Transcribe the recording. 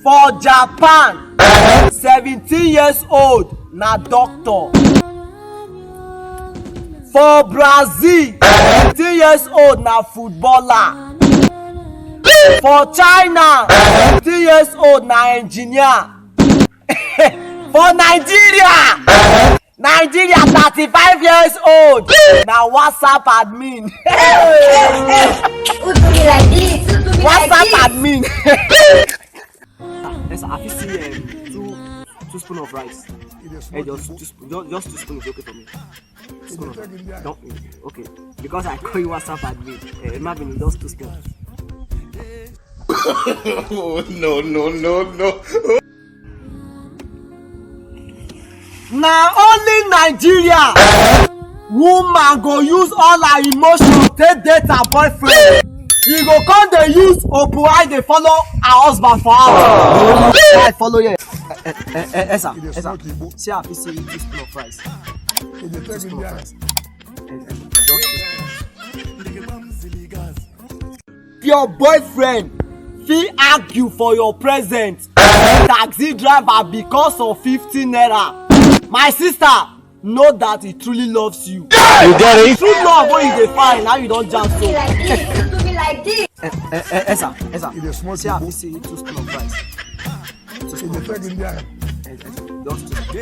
For Japan, 17 years old na doctor. For Brazil, 17 years old na footballer. For China, 17 years old na engineer. For Nigeria, 35 years old na WhatsApp admin. Who do me like this? Who do me WhatsApp like this? admin. Yes, I fit see two spoon of rice. Hey, just two spoon is okay for me. Spoon of rice. Don't okay. Because I call you WhatsApp admin. Imagine just two spoons. Oh, no. Na only Nigeria woman go use all her emotion take date her boyfriend. You go come dey use open eye dey follow her husband for house. I follow here. Esa. See how I fit see you two spoon of rice. Two spoon of rice. Your boyfriend fit argue for your present taxi driver because of 50 naira. My sister, know that he truly loves you. You get it? True love when you dey find, now you don jam Do me so. like this? Who do me like this? Esa. See how I see you two spoon of rice. Two spoon of rice. Just two spoon.